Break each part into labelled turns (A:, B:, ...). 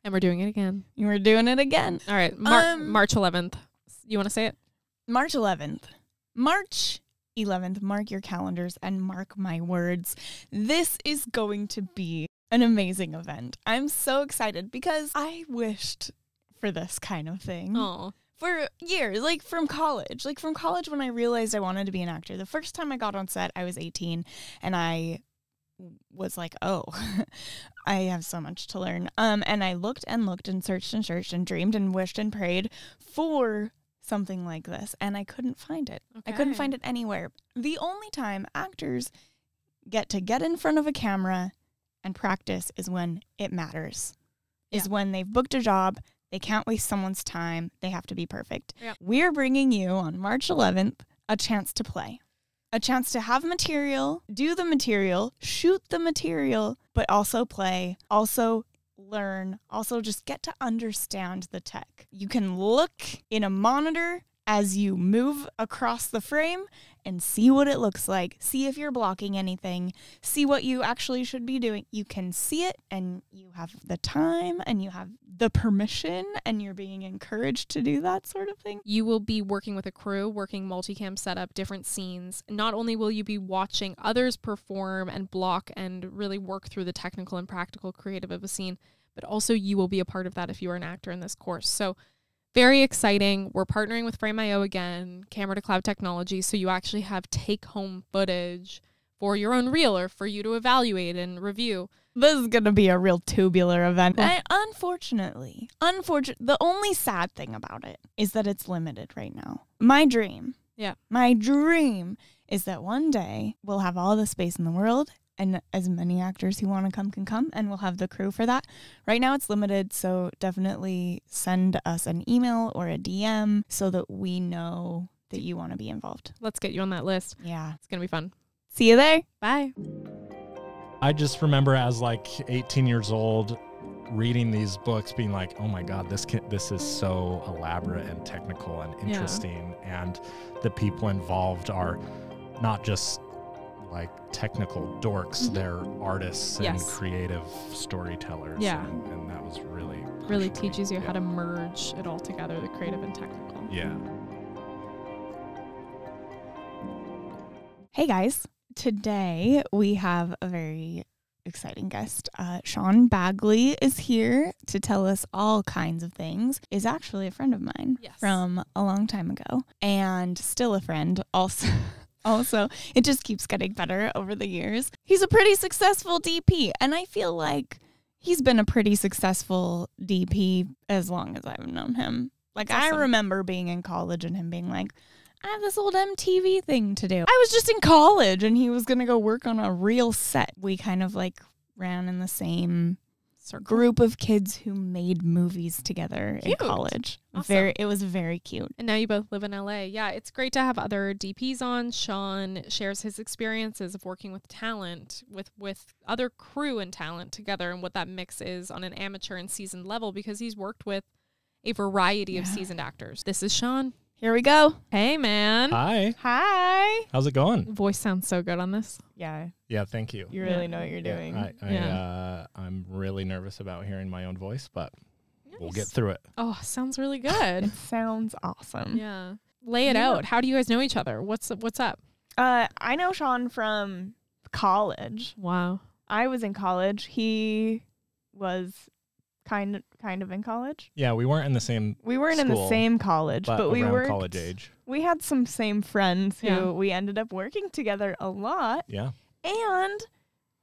A: And we're doing it again.
B: We're doing it again.
A: All right. March 11th. You want to say it?
B: March 11th. March 11th. Mark your calendars and mark my words. This is going to be an amazing event. I'm so excited because I wished for this kind of thing.
A: Oh.
B: For years, like from college. Like from college when I realized I wanted to be an actor. The first time I got on set, I was 18 and I was like, oh, I have so much to learn. And I looked and searched and dreamed and wished and prayed for something like this. And I couldn't find it.
A: Okay.
B: I couldn't find it anywhere. The only time actors get in front of a camera and practice is when it matters. Is when they've booked a job. They can't waste someone's time. They have to be perfect. Yeah. We're bringing you on March 11th a chance to play. A chance to have material, do the material, shoot the material, but also play, also learn, also just get to understand the tech. You can look in a monitor as you move across the frame and see what it looks like, see if you're blocking anything, see what you actually should be doing. You can see it and you have the time and you have the permission and you're being encouraged to do that sort of thing.
A: You will be working with a crew, working multicam setup, different scenes. Not only will you be watching others perform and block and really work through the technical and practical creative of a scene, but also you will be a part of that if you are an actor in this course. So very exciting. We're partnering with Frame.io again, camera to cloud technology, so you actually have take-home footage for your own reel or for you to evaluate and review.
B: This is going to be a real tubular event. And unfortunately, the only sad thing about it is that it's limited right now. My dream is that one day we'll have all the space in the world and as many actors who want to come can come, and we'll have the crew for that. Right now it's limited, so definitely send us an email or a DM so that we know that you want to be involved.
A: Let's get you on that list.
B: Yeah.
A: It's going to be fun.
B: See you there.
A: Bye.
C: I just remember as like 18 years old reading these books being like, oh my God, this is so elaborate and technical and interesting. Yeah. And the people involved are not just like technical dorks, they're artists and creative storytellers.
A: Yeah.
C: And that was
A: really teaches you how to merge it all together, the creative and technical.
C: Yeah.
B: Hey guys, today we have a very exciting guest. Sean Bagley is here to tell us all kinds of things. Is actually a friend of mine from a long time ago and still a friend also. Also, it just keeps getting better over the years. He's a pretty successful DP, and I feel like he's been a pretty successful DP as long as I've known him. Like, I remember being in college and him being like, I have this old MTV thing to do. I was just in college, and he was going to go work on a real set. We kind of, like, ran in the same group of kids who made movies together in college. Awesome. It was very cute.
A: And now you both live in LA. Yeah, it's great to have other DPs on. Sean shares his experiences of working with talent, with other crew and talent together, and what that mix is on an amateur and seasoned level, because he's worked with a variety of seasoned actors. This is Sean.
B: Here we go.
A: Hey, man.
C: Hi.
B: Hi.
C: How's it going?
A: Voice sounds so good on this.
B: Yeah.
C: Yeah, thank you.
B: You really know what you're doing.
C: I'm really nervous about hearing my own voice, but we'll get through it.
A: Oh, sounds really good.
B: It sounds awesome.
A: Yeah. Lay it out. How do you guys know each other? What's up?
B: I know Sean from college.
A: Wow.
B: I was in college. He was kind of in college.
C: Yeah, we weren't in the same
B: in the same college, but we were
C: college age.
B: We had some same friends who we ended up working together a lot.
C: Yeah.
B: And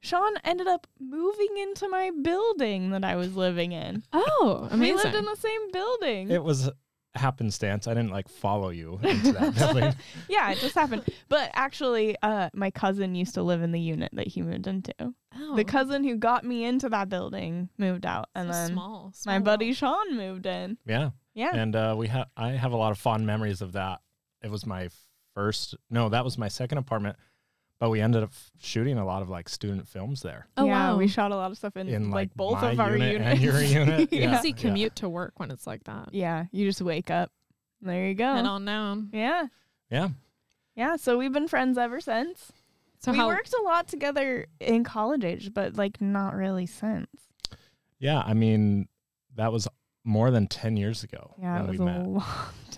B: Sean ended up moving into my building that I was living in.
A: Oh, amazing.
B: We lived in the same building.
C: It was happenstance. I didn't like follow you into that building.
B: Yeah, it just happened. But actually, my cousin used to live in the unit that he moved into. Oh. The cousin who got me into that building moved out, and then my buddy Sean moved in.
C: Yeah.
B: Yeah.
C: And I have a lot of fond memories of that. It was that was my second apartment. But we ended up shooting a lot of like student films there.
B: Oh, yeah, wow. We shot a lot of stuff in like both of our units.
C: And your unit.
A: Easy commute to work when it's like that.
B: Yeah, you just wake up. There you go.
A: And on down.
B: Yeah.
C: Yeah.
B: Yeah, so we've been friends ever since. So we worked a lot together in college age, but like not really since.
C: Yeah, I mean, that was more than 10 years ago.
B: Yeah,
C: when
B: it was
C: we
B: a
C: met.
B: long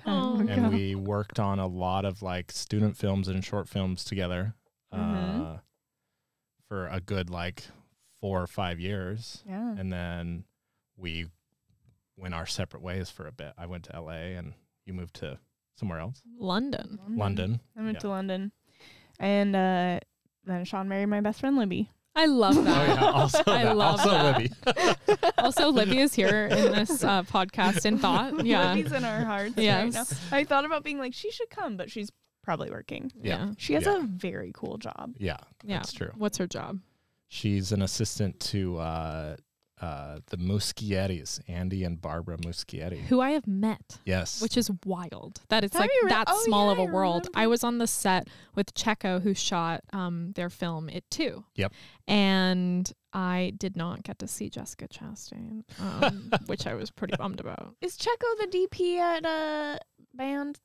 A: Oh,
B: time ago.
C: And we worked on a lot of like student films and short films together for a good like 4 or 5 years.
B: Yeah.
C: And then we went our separate ways for a bit. I went to LA and you moved to somewhere else.
A: London.
C: London.
B: I went to London. And then Sean married my best friend, Libby.
A: I love that.
C: Oh yeah, also
A: I
C: that.
A: love
C: Also
A: that.
C: Libby.
A: Also, Libby is here in this podcast in thought. Yeah.
B: Libby's in our hearts right
A: Yes.
B: now. I thought about being like, she should come, but she's probably working.
C: Yeah.
B: She has
C: Yeah.
B: a very cool job.
C: Yeah,
A: Yeah.
C: that's true.
A: What's her job?
C: She's an assistant to the Muschiettis, Andy and Barbara Muschietti.
A: Who I have met.
C: Yes.
A: Which is wild. That it's
B: Have
A: like
B: you
A: that
B: oh,
A: small
B: yeah,
A: of a
B: I
A: world.
B: remember.
A: I was on the set with Checo, who shot their film It Too.
C: Yep.
A: And I did not get to see Jessica Chastain, which I was pretty bummed about.
B: Is Checo the DP at a band?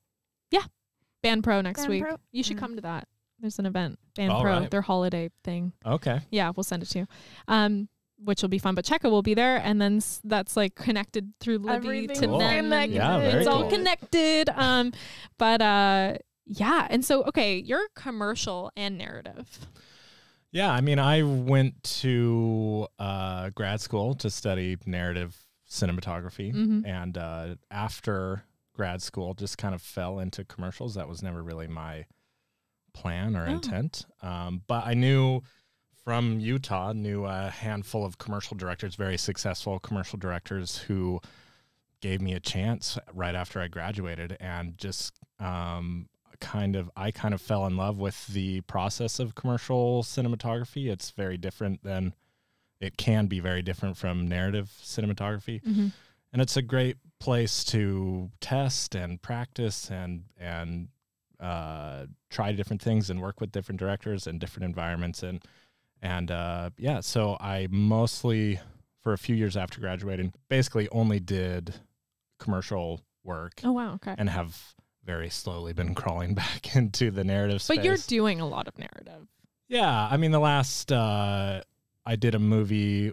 A: Band Pro next
B: Band
A: week.
B: Pro?
A: You should come to that. There's an event. Band
C: All
A: Pro,
C: right.
A: their holiday thing.
C: Okay.
A: Yeah, we'll send it to you. Which will be fun. But Checo will be there, and then that's like connected through Libby
B: Everything's
A: to
C: Cool.
A: them.
B: connected.
C: Yeah, very
A: It's all
C: cool.
A: connected. Yeah. And so, okay, you're commercial and narrative.
C: Yeah, I mean, I went to grad school to study narrative cinematography,
A: Mhm.
C: and after grad school, just kind of fell into commercials. That was never really my plan or
A: Oh.
C: intent. But I knew from Utah, knew a handful of commercial directors, very successful commercial directors, who gave me a chance right after I graduated, and just I kind of fell in love with the process of commercial cinematography. It's very different than it can be very different from narrative cinematography.
A: Mm-hmm.
C: And it's a great place to test and practice and try different things and work with different directors and different environments. And yeah, so I mostly, for a few years after graduating, basically only did commercial work
A: Oh, wow. Okay.
C: and have very slowly been crawling back into the narrative space.
A: But you're doing a lot of narrative.
C: Yeah, I mean, the last I did a movie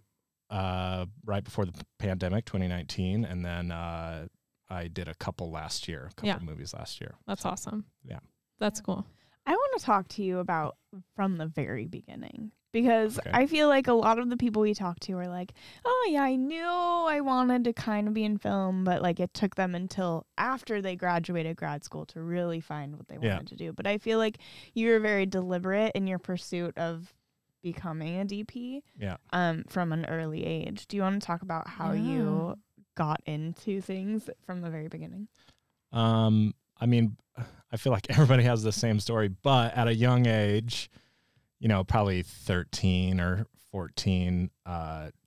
C: right before the pandemic, 2019, and then I did a couple last year, movies last year.
A: That's awesome.
C: Yeah.
A: That's cool.
B: I want to talk to you about from the very beginning, because
C: Okay.
B: I feel like a lot of the people we talk to are like, oh yeah, I knew I wanted to kind of be in film, but like it took them until after they graduated grad school to really find what they
C: Yeah.
B: wanted to do. But I feel like you were very deliberate in your pursuit of becoming a DP
C: Yeah.
B: from an early age. Do you want to talk about how you got into things from the very beginning?
C: I mean, I feel like everybody has the same story, but at a young age, probably 13 or 14,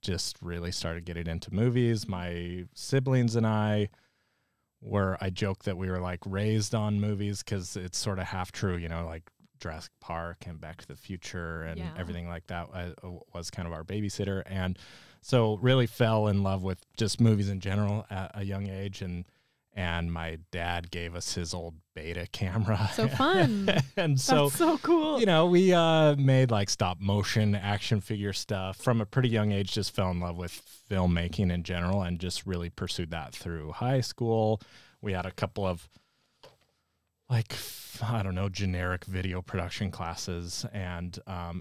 C: just really started getting into movies. My siblings and I joke that we were like raised on movies, because it's sort of half true, like Jurassic Park and Back to the Future and
A: Yeah.
C: everything like that was kind of our babysitter. And so really fell in love with just movies in general at a young age. And my dad gave us his old Beta camera.
A: So fun.
C: And so,
B: That's so cool.
C: we made like stop motion action figure stuff from a pretty young age. Just fell in love with filmmaking in general and just really pursued that through high school. We had a couple of generic video production classes. And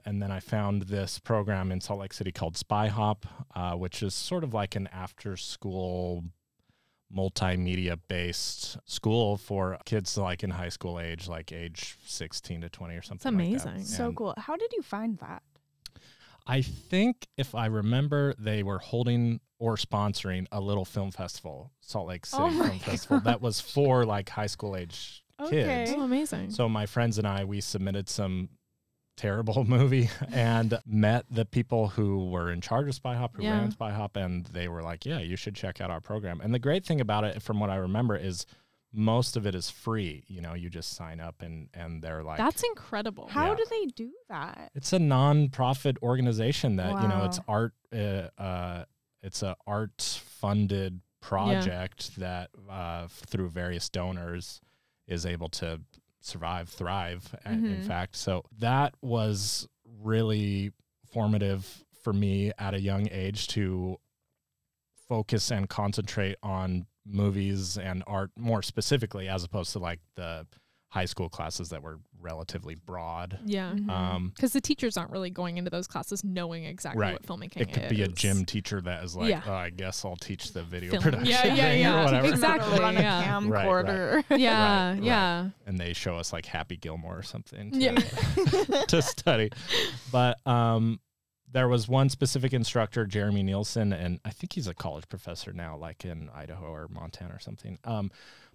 C: then I found this program in Salt Lake City called Spy Hop, which is sort of like an after school multimedia based school for kids like in high school age, like age 16 to 20 or something.
A: It's
C: like
A: amazing.
C: that.
B: So
C: And
B: cool. How did you find that?
C: I think if I remember, they were holding or sponsoring a little film festival, Salt Lake City
B: Oh my
C: Film Festival, that was for like high school age kids.
A: Oh, amazing.
C: So my friends and I, we submitted some terrible movie and met the people who were in charge of Spy Hop, who ran Spy Hop, and they were like, yeah, you should check out our program. And the great thing about it, from what I remember, is most of it is free. You just sign up and they're like,
A: That's incredible.
B: How do they do that?
C: it's a non-profit organization that, it's
B: Wow.
C: art, it's a art funded project that through various donors is able to thrive, in fact. So that was really formative for me at a young age to focus and concentrate on movies and art more specifically, as opposed to like the high school classes that were relatively broad.
A: Yeah. Because the teachers aren't really going into those classes knowing exactly what filmmaking is.
C: It could be a gym teacher that is like, oh, I guess I'll teach the video production or whatever.
B: Exactly. Run a camcorder.
A: Yeah.
C: And they show us like Happy Gilmore or something to, to study. But there was one specific instructor, Jeremy Nielsen, and I think he's a college professor now, like in Idaho or Montana or something.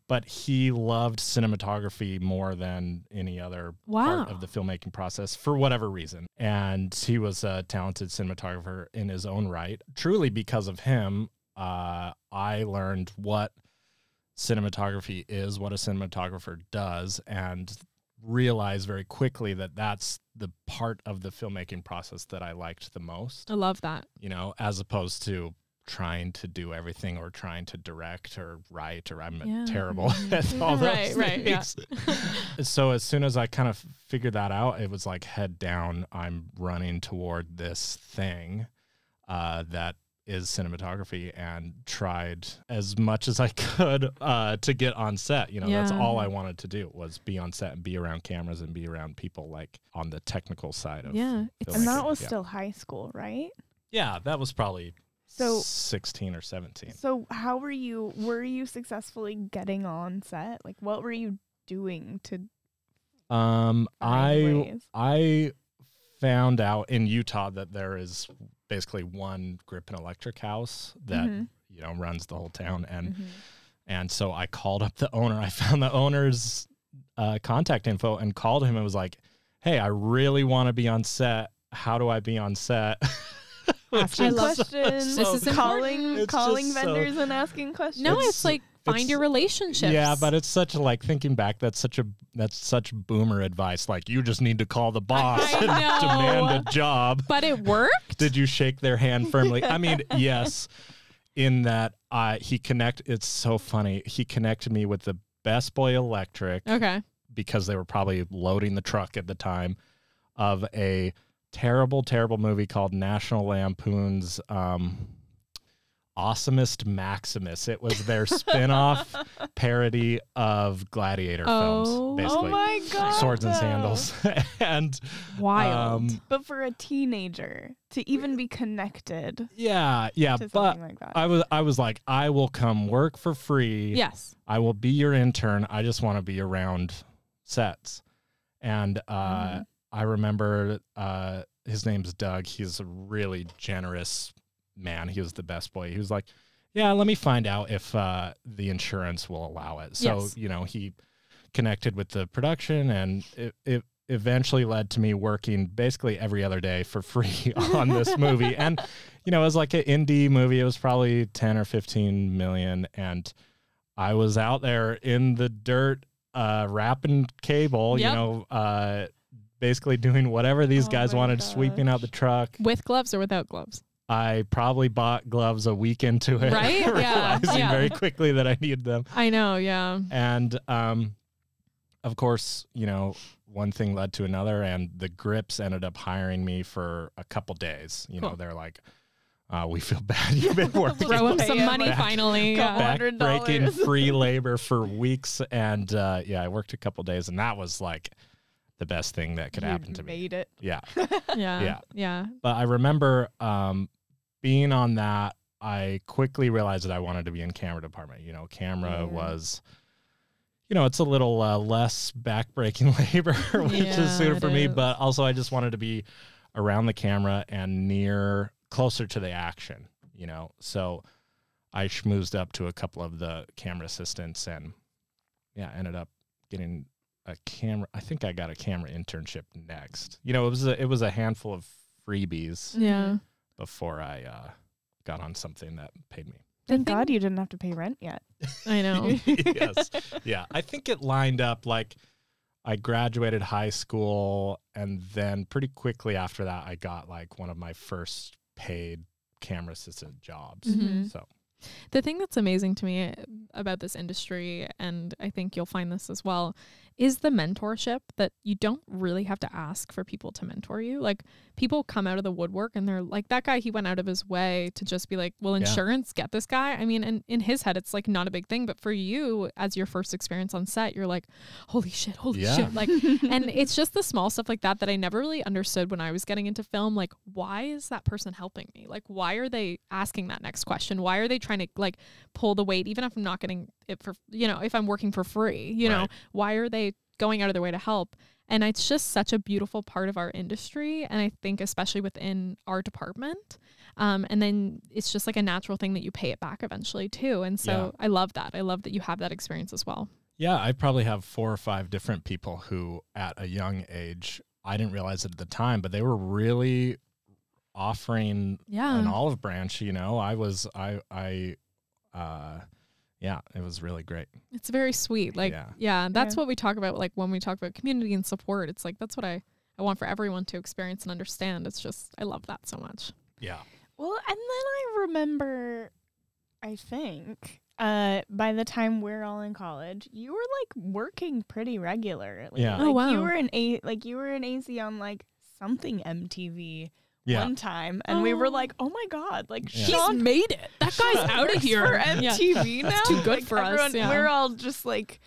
C: But he loved cinematography more than any other part of the filmmaking process for whatever reason. And he was a talented cinematographer in his own right. Truly because of him, I learned what cinematography is, what a cinematographer does, and realized very quickly that that's the part of the filmmaking process that I liked the most.
A: I love that.
C: You know, as opposed to trying to do everything or trying to direct or write, or I'm terrible at all those things. So as soon as I kind of figured that out, it was like head down, I'm running toward this thing that is cinematography, and tried as much as I could to get on set. You know, that's all I wanted to do, was be on set and be around cameras and be around people like on the technical side of filmmaking.
B: And that was still high school, right?
C: Yeah, that was probably 16 or 17.
B: So how were you successfully getting on set? Like, what were you doing to
C: I found out in Utah that there is basically one grip and electric house that you know runs the whole town, and so I called up the owner. I found the owner's contact info and called him and was like, hey, I really want to be on set. How do I be on set?
B: Asking questions.
A: This is
B: calling vendors and asking questions.
A: No, it's like find your relationships.
C: Yeah, but it's such like, thinking back, that's such boomer advice. Like, you just need to call the boss and demand a job.
A: But it worked.
C: Did you shake their hand firmly? I mean, yes. In that it's so funny. He connected me with the Best Boy Electric.
A: Okay.
C: Because they were probably loading the truck at the time of a terrible movie called National Lampoon's Awesomest Maximus. It was their spin-off parody of Gladiator films, basically.
B: Oh my God.
C: Swords and Sandals. And
A: wild.
B: But for a teenager to even be connected.
C: Yeah,
B: to
C: but
B: like that.
C: I was like, I will come work for free.
A: Yes.
C: I will be your intern. I just want to be around sets. And I remember his name's Doug. He's a really generous man. He was the best boy. He was like, yeah, let me find out if the insurance will allow it. So, you know, he connected with the production, and it eventually led to me working basically every other day for free on this movie. And, you know, it was like an indie movie. It was probably 10 or 15 million. And I was out there in the dirt, wrapping cable, you know, basically doing whatever these guys wanted, sweeping out the truck.
A: With gloves or without gloves?
C: I probably bought gloves a week into it.
A: Right?
C: Realizing very quickly that I needed them.
A: I know, yeah.
C: And of course, you know, one thing led to another, and the Grips ended up hiring me for a couple days. You know, they're like, we feel bad you've been working.
A: Throw him some money finally.
C: Back-breaking free labor for weeks. And I worked a couple days, and that was like the best thing that could happen to me.
B: Made it.
C: Yeah.
A: Yeah.
C: But I remember being on that, I quickly realized that I wanted to be in camera department. You know, camera was, you know, it's a little less back-breaking labor, which is suited for me. But also I just wanted to be around the camera and closer to the action, you know. So I schmoozed up to a couple of the camera assistants and ended up getting a camera. I think I got a camera internship next. You know, it was a handful of freebies.
A: Yeah.
C: Before I got on something that paid me.
B: Thank God you didn't have to pay rent yet.
A: I know.
C: Yes. Yeah. I think it lined up like I graduated high school, and then pretty quickly after that, I got like one of my first paid camera assistant jobs. So
A: the thing that's amazing to me about this industry, and I think you'll find this as well, is the mentorship, that you don't really have to ask for people to mentor you. Like, people come out of the woodwork and they're like, that guy, he went out of his way to just be like, well, insurance, get this guy. I mean, and in his head, it's like not a big thing, but for you, as your first experience on set, you're like, holy shit. Like, and it's just the small stuff like that I never really understood when I was getting into film. Like, why is that person helping me? Like, why are they asking that next question? Why are they trying to like pull the weight, even if I'm not getting it for, you know, if I'm working for free, you know, why are they going out of their way to help? And it's just such a beautiful part of our industry. And I think especially within our department, and then it's just like a natural thing that you pay it back eventually too. And so I love that. I love that you have that experience as well.
C: Yeah, I probably have 4 or 5 different people who at a young age, I didn't realize it at the time, but they were really offering an olive branch, you know. Yeah, it was really great.
A: It's very sweet. Like, that's what we talk about. Like, when we talk about community and support, it's like, that's what I want for everyone to experience and understand. It's just, I love that so much.
C: Yeah.
B: Well, and then I remember, I think, by the time we're all in college, you were like working pretty regularly.
C: Yeah.
B: Like,
A: oh, wow.
B: You were an AC on like something MTV. One time, and we were like, "Oh my god! Like, Sean
A: made it. That guy's out of here
B: for MTV now.
A: It's too good
B: like,
A: for us. Yeah.
B: We're all just like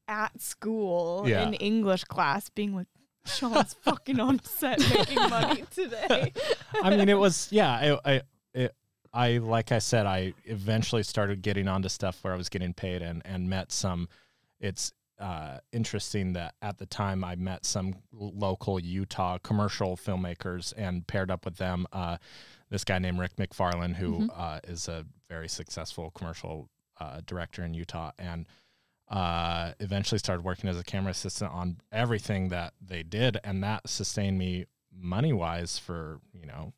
B: at school in English class, being like, Sean's fucking on set making money today."
C: I mean, it was I like I said, I eventually started getting onto stuff where I was getting paid and met some. It's interesting that at the time I met some local Utah commercial filmmakers and paired up with them. This guy named Rick McFarlane, who is a very successful commercial director in Utah, and eventually started working as a camera assistant on everything that they did, and that sustained me money-wise for, you know,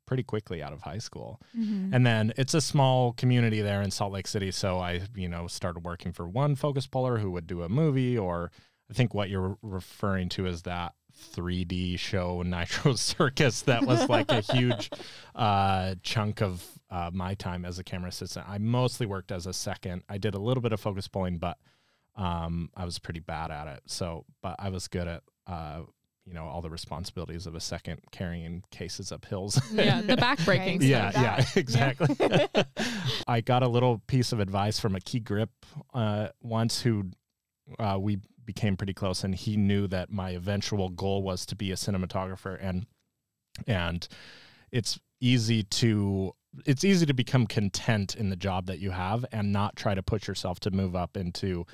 C: pretty quickly out of high school. And then it's a small community there in Salt Lake City, so I, you know, started working for one focus puller who would do a movie, or I think what you're referring to is that 3D show Nitro Circus that was like a huge chunk of my time as a camera assistant. I mostly worked as a second. I did a little bit of focus pulling, but I was pretty bad at it. So, but I was good at you know, all the responsibilities of a second, carrying cases up hills.
A: Yeah, the back-breaking stuff.
C: Yeah, exactly. I got a little piece of advice from a key grip once who we became pretty close, and he knew that my eventual goal was to be a cinematographer, and it's easy to become content in the job that you have and not try to push yourself to move up into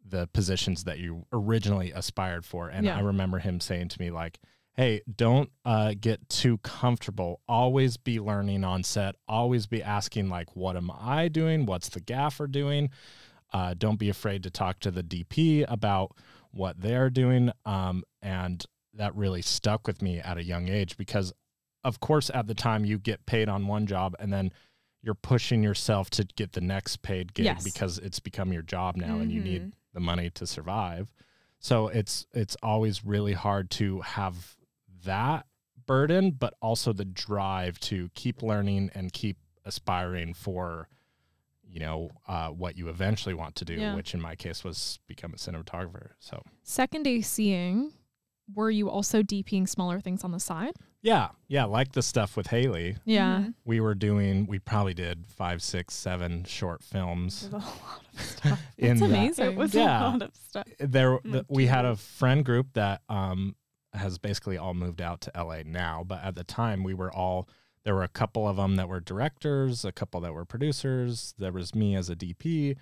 C: the positions that you originally aspired for. And I remember him saying to me, like, hey, don't get too comfortable. Always be learning on set. Always be asking, like, what am I doing? What's the gaffer doing? Don't be afraid to talk to the DP about what they're doing. And that really stuck with me at a young age, because of course at the time you get paid on one job and then you're pushing yourself to get the next paid gig because it's become your job now and you need the money to survive. So it's always really hard to have that burden, but also the drive to keep learning and keep aspiring for, you know, what you eventually want to do, which in my case was become a cinematographer. So
A: second day seeing, were you also DPing smaller things on the side?
C: Yeah, like the stuff with Haley.
A: Yeah.
C: We probably did 5, 6, 7 short films.
B: There's a lot of stuff.
A: That's amazing.
B: It was a lot of stuff.
C: We had a friend group that has basically all moved out to LA now, but at the time there were a couple of them that were directors, a couple that were producers. There was me as a DP,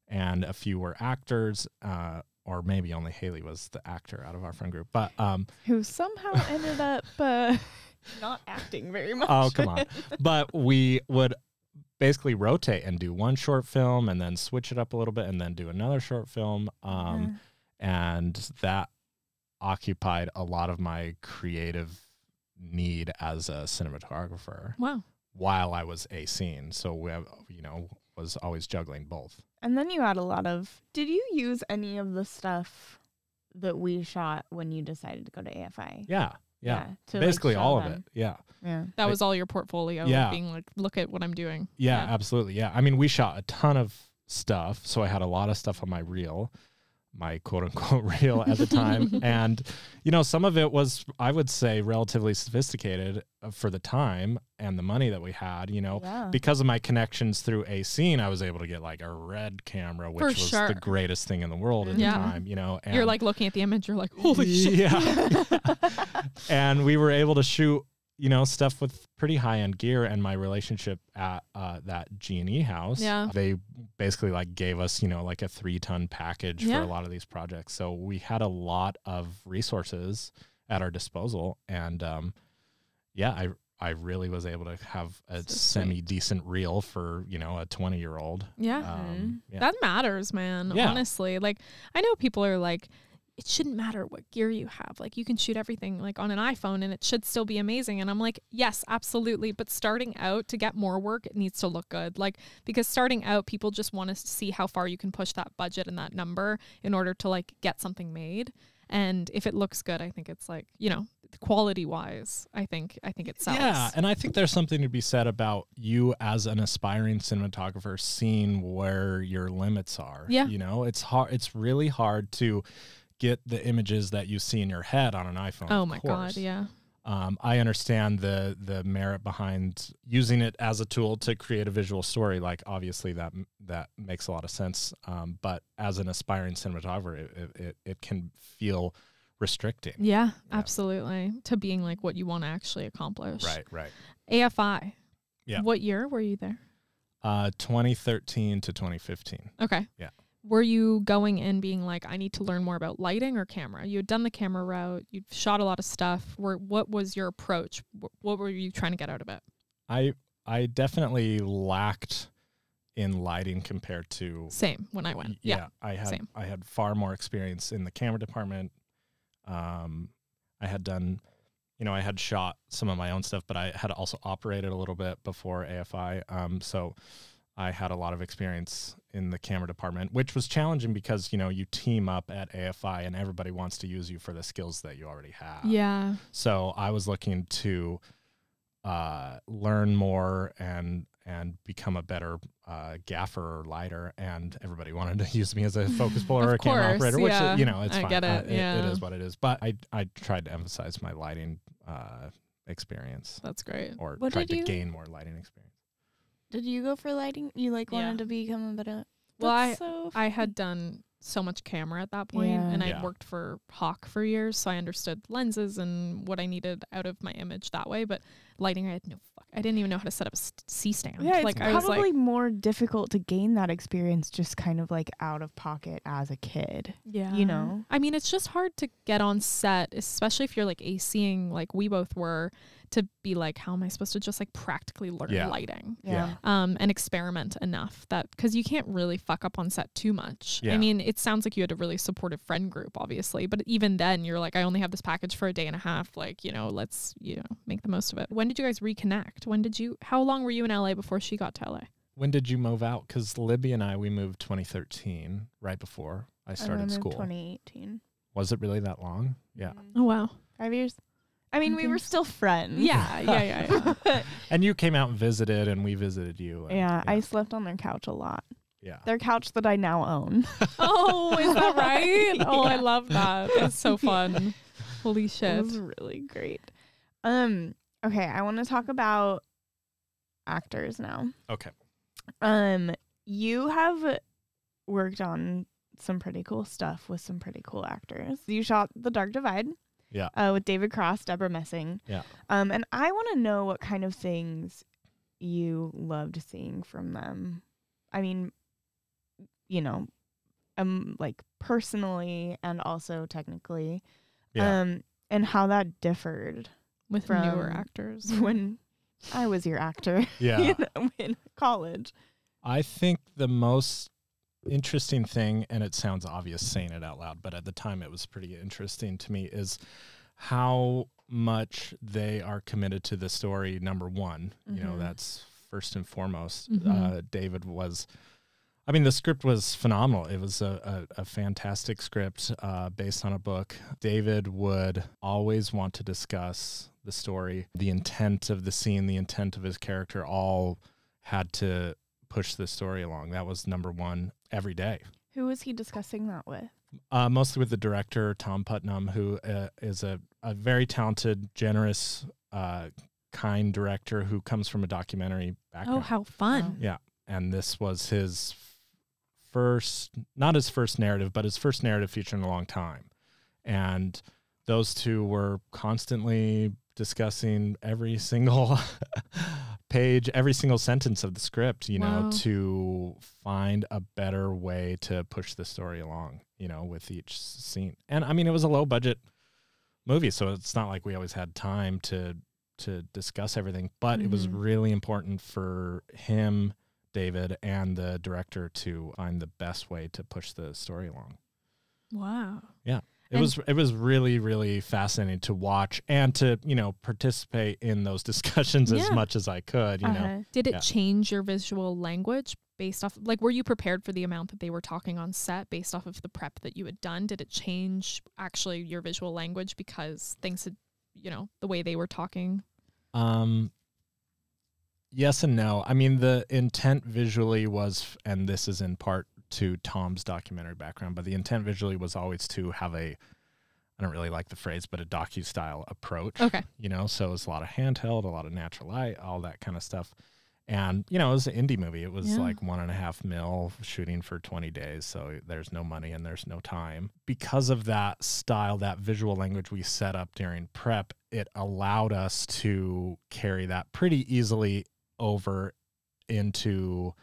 C: and a few were actors, or maybe only Haley was the actor out of our friend group, but
B: who somehow ended up not acting very much.
C: Oh, come on. But we would basically rotate and do one short film and then switch it up a little bit and then do another short film. And that occupied a lot of my creative need as a cinematographer.
A: Wow.
C: While I was a scene. So we have, was always juggling both.
B: And then you had did you use any of the stuff that we shot when you decided to go to AFI?
C: Yeah. Basically all of it. Yeah.
A: That was all your portfolio.
C: Yeah.
A: Being like, look at what I'm doing.
C: Yeah, absolutely. Yeah. I mean, we shot a ton of stuff. So I had a lot of stuff on my reel, my quote unquote reel at the time. And, you know, some of it was, I would say, relatively sophisticated for the time and the money that we had, you know, because of my connections through a scene, I was able to get like a red camera, which was the greatest thing in the world at the time, you know. And
A: you're like looking at the image, you're like, holy shit.
C: Yeah. And we were able to shoot, you know, stuff with pretty high-end gear. And my relationship at that G&E house, they basically like gave us, you know, like a 3-ton package for a lot of these projects. So we had a lot of resources at our disposal. And I really was able to have a semi-decent reel for, you know, a 20-year-old.
A: That matters, man. Honestly, like, I know people are like, it shouldn't matter what gear you have. Like, you can shoot everything like on an iPhone and it should still be amazing. And I'm like, yes, absolutely. But starting out, to get more work, it needs to look good. Like, because starting out, people just want to see how far you can push that budget and that number in order to like get something made. And if it looks good, I think it's like, you know, quality wise, I think it sells.
C: Yeah. And I think there's something to be said about you as an aspiring cinematographer seeing where your limits are.
A: Yeah.
C: You know, it's hard. It's really hard to get the images that you see in your head on an iPhone.
A: Oh my God. Yeah.
C: I understand the merit behind using it as a tool to create a visual story. Like, obviously that makes a lot of sense. But as an aspiring cinematographer, it can feel restricting.
A: Yeah, absolutely. To being like what you want to actually accomplish.
C: Right.
A: AFI.
C: Yeah.
A: What year were you there?
C: 2013 to 2015.
A: Okay.
C: Yeah.
A: Were you going in being like, I need to learn more about lighting or camera? You had done the camera route. You've shot a lot of stuff. What was your approach? What were you trying to get out of it?
C: I definitely lacked in lighting compared to...
A: Same when I went. Yeah.
C: I had far more experience in the camera department. I had done, you know, I had shot some of my own stuff, but I had also operated a little bit before AFI. So I had a lot of experience in the camera department, which was challenging because, you know, you team up at AFI and everybody wants to use you for the skills that you already have.
A: Yeah.
C: So I was looking to learn more and become a better gaffer or lighter, and everybody wanted to use me as a focus puller or a camera operator, which, you know, it's fine.
A: I get it.
C: It is what it is. But I tried to emphasize my lighting experience.
A: That's great.
C: Or tried to gain more lighting experience.
B: Did you go for lighting? You like wanted to become a better...
A: Well, I had done so much camera at that point, and I worked for Hawk for years, so I understood lenses and what I needed out of my image that way. But lighting, I had I didn't even know how to set up a C-stand.
B: Yeah,
A: like,
B: it's probably more difficult to gain that experience just kind of like out of pocket as a kid.
A: Yeah.
B: You know?
A: I mean, it's just hard to get on set, especially if you're like ACing like we both were, to be like, how am I supposed to just like practically learn lighting?
B: Yeah.
A: And experiment enough that, because you can't really fuck up on set too much.
C: Yeah.
A: I mean, it sounds like you had a really supportive friend group, obviously, but even then you're like, I only have this package for a day and a half. Like, you know, let's, you know, make the most of it. When did you guys reconnect? How long were you in LA before she got to LA?
C: When did you move out? Because Libby and I, we moved 2013, right before I started school.
B: 2018.
C: Was it really that long? Yeah.
A: Oh, wow.
B: 5 years. I mean, we were still friends.
A: Yeah.
C: And you came out and visited, and we visited you. And,
B: yeah, I slept on their couch a lot.
C: Yeah.
B: Their couch that I now own.
A: Oh, is that right? Oh, I love that. That's so fun. Holy shit.
B: It was really great. Okay, I want to talk about actors now.
C: Okay.
B: You have worked on some pretty cool stuff with some pretty cool actors. You shot The Dark Divide.
C: Yeah.
B: With David Cross, Deborah Messing.
C: Yeah.
B: And I want to know what kind of things you loved seeing from them. I mean, you know, like personally and also technically.
C: Yeah.
B: And how that differed
A: with
B: from
A: newer actors
B: when I was your actor.
C: Yeah.
B: You know, in college.
C: I think the most interesting thing, and it sounds obvious saying it out loud, but at the time it was pretty interesting to me, is how much they are committed to the story. Number one, you know, that's first and foremost. David was, I mean, the script was phenomenal. It was a fantastic script based on a book. David would always want to discuss the story, the intent of the scene, the intent of his character, all had to push the story along. That was number one every day.
B: Who was he discussing that with?
C: Mostly with the director, Tom Putnam, who is a very talented, generous, kind director who comes from a documentary background.
A: Oh, how fun.
C: Yeah. And this was his first, not his first narrative, but his first narrative feature in a long time. And those two were constantly discussing every single page, every single sentence of the script, you know, to find a better way to push the story along, you know, with each scene. And I mean, it was a low budget movie, so it's not like we always had time to discuss everything, but it was really important for him, David, and the director to find the best way to push the story along.
A: Wow.
C: Yeah. It was really, really fascinating to watch and to, you know, participate in those discussions as much as I could, you know.
A: Did it change your visual language based off, like, were you prepared for the amount that they were talking on set based off of the prep that you had done? Did it change actually your visual language because things had, you know, the way they were talking?
C: Yes and no. I mean, the intent visually was, and this is in part to Tom's documentary background, but the intent visually was always to have I don't really like the phrase, but a docu-style approach.
A: Okay.
C: You know, so it was a lot of handheld, a lot of natural light, all that kind of stuff. And, you know, it was an indie movie. It was like $1.5 million shooting for 20 days. So there's no money and there's no time. Because of that style, that visual language we set up during prep, it allowed us to carry that pretty easily over into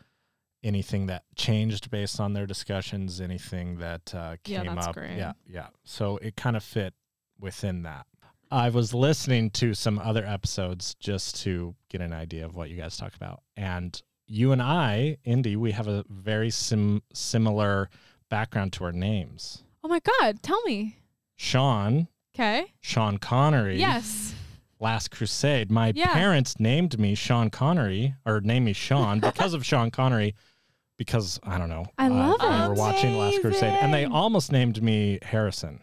C: anything that changed based on their discussions, anything that came up.
A: Great.
C: Yeah. So it kind of fit within that. I was listening to some other episodes just to get an idea of what you guys talk about. And you and I, Indy, we have a very similar background to our names.
A: Oh my God, tell me.
C: Sean.
A: Okay.
C: Sean Connery.
A: Yes.
C: Last Crusade. My parents named me Sean Connery, or named me Sean because of Sean Connery, because, I don't know.
A: I love it.
C: We were watching Last Crusade, and they almost named me Harrison.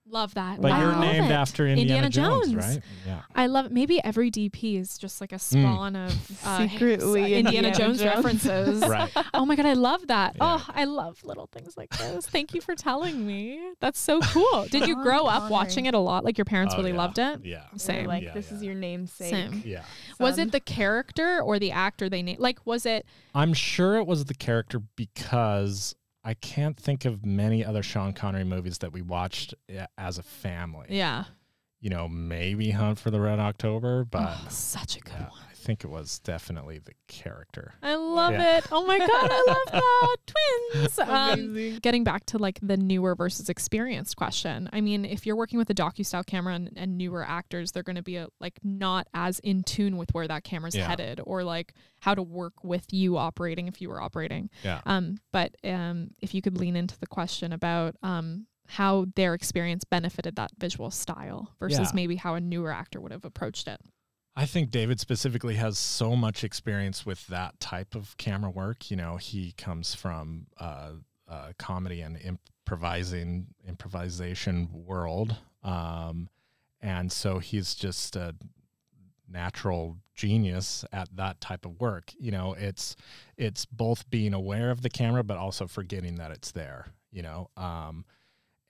A: Love that.
C: But you're named after Indiana Jones, right?
A: Yeah. I love it. Maybe every DP is just like a spawn of
B: secretly
A: Indiana Jones references.
C: Right.
A: Oh my God, I love that.
C: Yeah.
A: Oh, I love little things like this. Thank you for telling me. That's so cool. Did you grow up watching it a lot? Like your parents really loved it?
C: Yeah.
A: Same.
B: Like, this is your namesake.
A: Same.
C: Yeah.
A: Was it the character or the actor they named? Like, was it?
C: I'm sure it was the character because I can't think of many other Sean Connery movies that we watched as a family.
A: Yeah.
C: You know, maybe Hunt for the Red October, but
A: such a good one.
C: I think it was definitely the character.
A: I love it. Oh my God, I love that. Twins. Getting back to like the newer versus experienced question. I mean, if you're working with a docu-style camera and newer actors, they're going to be like not as in tune with where that camera's headed or like how to work with you operating if you were operating.
C: Yeah.
A: But if you could lean into the question about how their experience benefited that visual style versus maybe how a newer actor would have approached it.
C: I think David specifically has so much experience with that type of camera work. You know, he comes from comedy and improvisation world. And so he's just a natural genius at that type of work. You know, it's both being aware of the camera, but also forgetting that it's there, you know.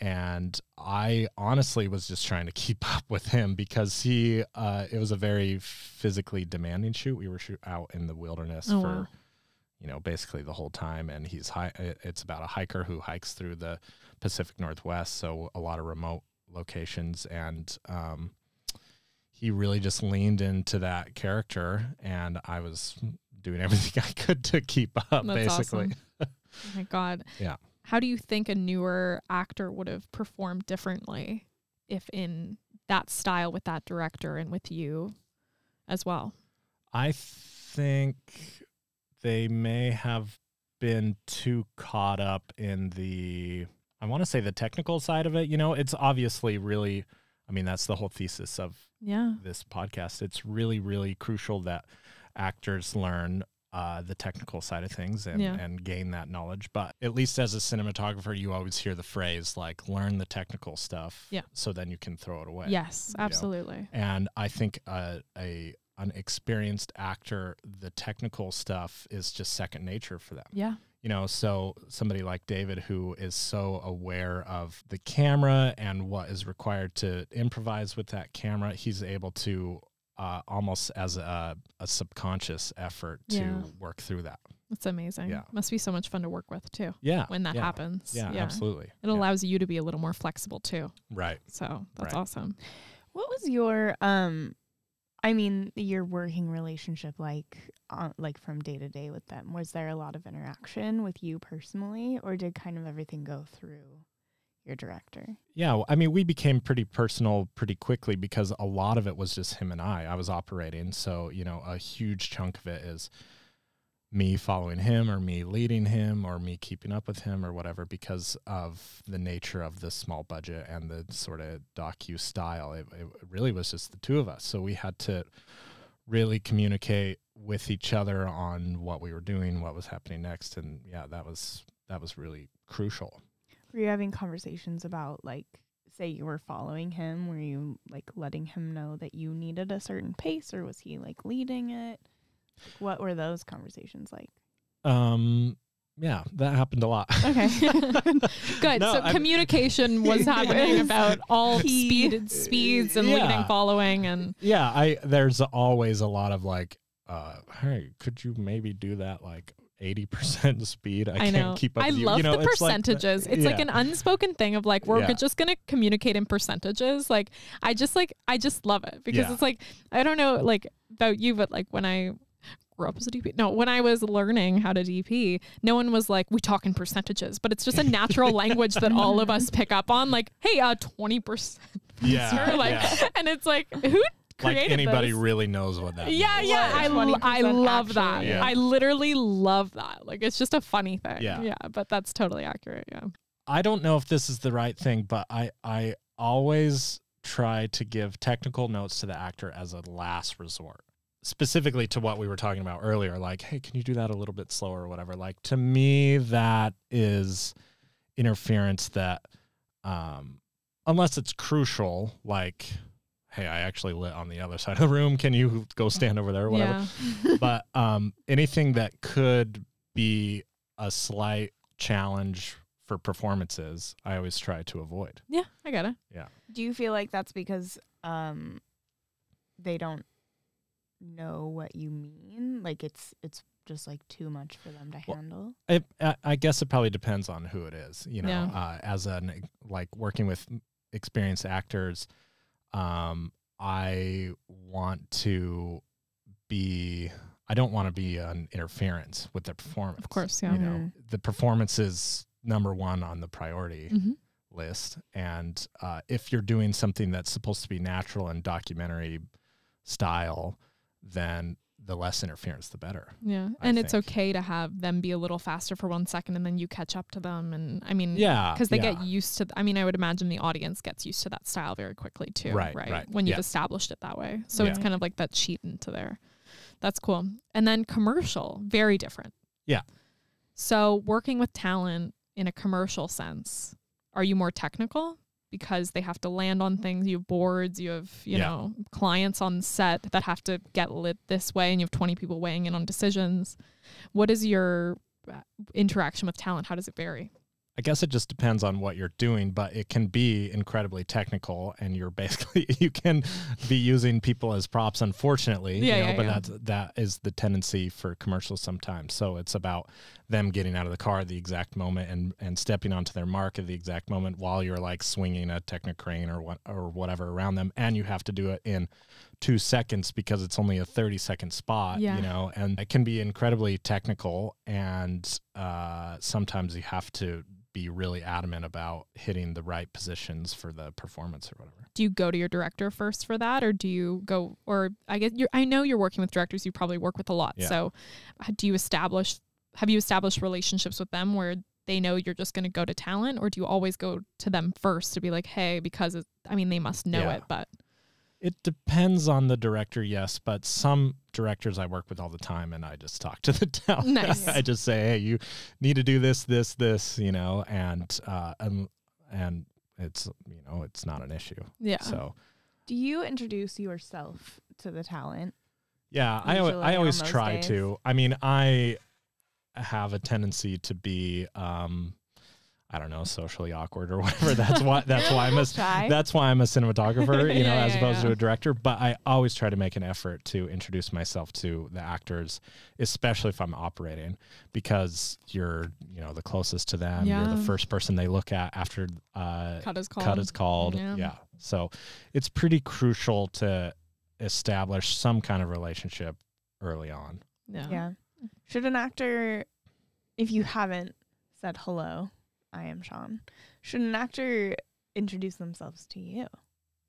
C: And I honestly was just trying to keep up with him because it was a very physically demanding shoot. We were out in the wilderness for, you know, basically the whole time. And it's about a hiker who hikes through the Pacific Northwest. So a lot of remote locations. And he really just leaned into that character. And I was doing everything I could to keep up.
A: That's
C: basically.
A: Awesome. Oh my God.
C: Yeah.
A: How do you think a newer actor would have performed differently if in that style with that director and with you as well?
C: I think they may have been too caught up in I want to say the technical side of it. You know, it's obviously really, I mean, that's the whole thesis of this podcast. It's really, really crucial that actors learn the technical side of things and gain that knowledge. But at least as a cinematographer, you always hear the phrase like learn the technical stuff so then you can throw it away.
A: Yes, absolutely.
C: You know? And I think a an experienced actor, the technical stuff is just second nature for them.
A: Yeah.
C: You know, so somebody like David, who is so aware of the camera and what is required to improvise with that camera, he's able to almost as a subconscious effort to work through that.
A: That's amazing.
C: Yeah.
A: Must be so much fun to work with too.
C: Yeah.
A: When that happens.
C: Yeah, absolutely.
A: It allows you to be a little more flexible too.
C: Right.
A: So that's awesome.
B: What was your your working relationship like from day to day with them? Was there a lot of interaction with you personally, or did kind of everything go through your director?
C: Yeah, I mean, we became pretty personal pretty quickly because a lot of it was just him and I was operating. So, you know, a huge chunk of it is me following him or me leading him or me keeping up with him or whatever, because of the nature of the small budget and the sort of docu style. It really was just the two of us. So we had to really communicate with each other on what we were doing, what was happening next. And yeah, that was really crucial.
B: Were you having conversations about, like, say you were following him, were you like letting him know that you needed a certain pace, or was he like leading it? What were those conversations like?
C: Yeah, that happened a lot.
A: Okay. Good. No, so communication was happening about all speeds and leading, following, and
C: there's always a lot of like, hey, could you maybe do that like 80% speed? I can't keep up with you.
A: I love
C: you know,
A: the percentages. It's like an unspoken thing of like, we're just going to communicate in percentages. Like, I just love it because it's like, I don't know like about you, but like when I grew up as a DP, when I was learning how to DP, no one was like, we talk in percentages, but it's just a natural language that all of us pick up on. Like, hey, 20%. And it's like, who
C: like anybody really knows what that means.
A: I love that. I literally love that. Like, it's just a funny thing. Yeah, but that's totally accurate. Yeah.
C: I don't know if this is the right thing, but I always try to give technical notes to the actor as a last resort. Specifically to what we were talking about earlier, like, hey, can you do that a little bit slower or whatever? Like, to me, that is interference that, unless it's crucial, like, hey, I actually lit on the other side of the room. Can you go stand over there or whatever? Yeah. But anything that could be a slight challenge for performances, I always try to avoid.
A: Yeah, I get it.
C: Yeah.
B: Do you feel like that's because they don't know what you mean? Like it's just like too much for them to handle?
C: I guess it probably depends on who it is. You know, as like working with experienced actors, I don't want to be an interference with their performance.
A: Of course, yeah.
C: You know, the performance is number one on the priority list. And if you're doing something that's supposed to be natural and documentary style, then the less interference, the better.
A: Yeah. And it's okay to have them be a little faster for 1 second and then you catch up to them. And I mean, because they get used to, I would imagine the audience gets used to that style very quickly too. Right. When you've established it that way. So it's kind of like that cheat into there. That's cool. And then commercial, very different.
C: Yeah.
A: So working with talent in a commercial sense, are you more technical? Because they have to land on things. You have boards, you have, you know, clients on set that have to get lit this way, and you have 20 people weighing in on decisions. What is your interaction with talent? How does it vary?
C: I guess it just depends on what you're doing, but it can be incredibly technical, and you're basically, you can be using people as props, unfortunately. That is the tendency for commercials sometimes. So it's about them getting out of the car at the exact moment and stepping onto their mark at the exact moment while you're like swinging a Technicrane or whatever around them, and you have to do it in 2 seconds because it's only a 30-second spot, you know, and it can be incredibly technical, and sometimes you have to be really adamant about hitting the right positions for the performance or whatever.
A: Do you go to your director first for that, or do you go, or I guess I know you're working with directors you probably work with a lot. Yeah. So have you established relationships with them where they know you're just going to go to talent, or do you always go to them first to be like, hey, because they must know it, but
C: it depends on the director, yes, but some directors I work with all the time, and I just talk to the talent.
A: Nice.
C: I just say, hey, you need to do this, you know, and it's, you know, it's not an issue.
A: Yeah.
C: So,
B: do you introduce yourself to the talent?
C: Yeah, I always try to. I mean, I have a tendency to be I don't know, socially awkward or whatever. That's why I'm a cinematographer, as opposed to a director. But I always try to make an effort to introduce myself to the actors, especially if I'm operating, because you're, the closest to them. Yeah. You're the first person they look at after cut is called. Yeah. So it's pretty crucial to establish some kind of relationship early on.
B: Yeah. Should an actor, if you haven't said hello, I am Sean, should an actor introduce themselves to you?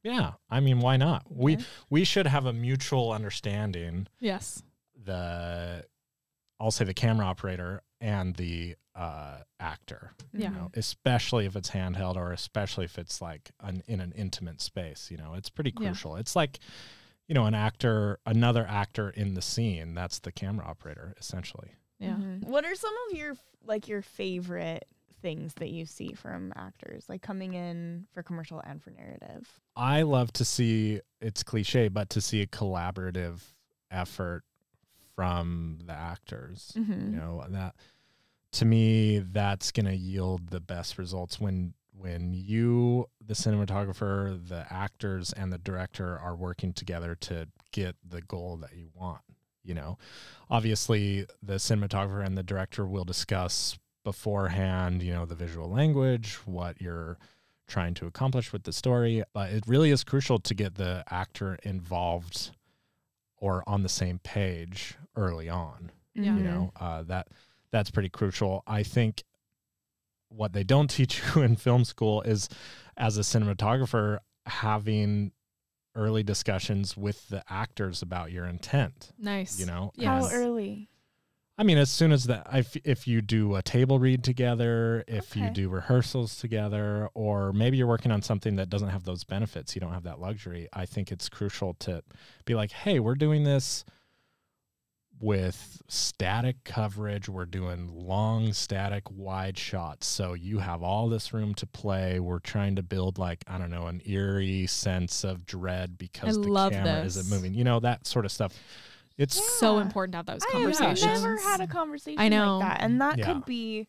C: Yeah. I mean, why not? Okay. We should have a mutual understanding.
A: Yes.
C: I'll say the camera operator and the actor.
A: Yeah.
C: Especially if it's handheld, or especially if it's like in an intimate space. It's pretty crucial. Yeah. It's like, another actor in the scene. That's the camera operator, essentially.
A: Yeah.
B: Mm-hmm. What are some of your favorite things that you see from actors, like coming in for commercial and for narrative?
C: I love to see, it's cliche, but to see a collaborative effort from the actors. Mm-hmm. That, to me, that's going to yield the best results when you, the cinematographer, the actors, and the director are working together to get the goal that you want. Obviously the cinematographer and the director will discuss beforehand, the visual language, what you're trying to accomplish with the story, but it really is crucial to get the actor involved or on the same page early on. Yeah. That's pretty crucial. I think what they don't teach you in film school is, as a cinematographer, having early discussions with the actors about your intent.
A: Nice.
B: How early?
C: I mean, as soon as if you do a table read together, if you do rehearsals together, or maybe you're working on something that doesn't have those benefits, you don't have that luxury, I think it's crucial to be like, hey, we're doing this with static coverage. We're doing long, static, wide shots. So you have all this room to play. We're trying to build, like, I don't know, an eerie sense of dread because the camera isn't moving. That sort of stuff. It's
A: so important to have those conversations.
B: I've never had a conversation like that. And that could be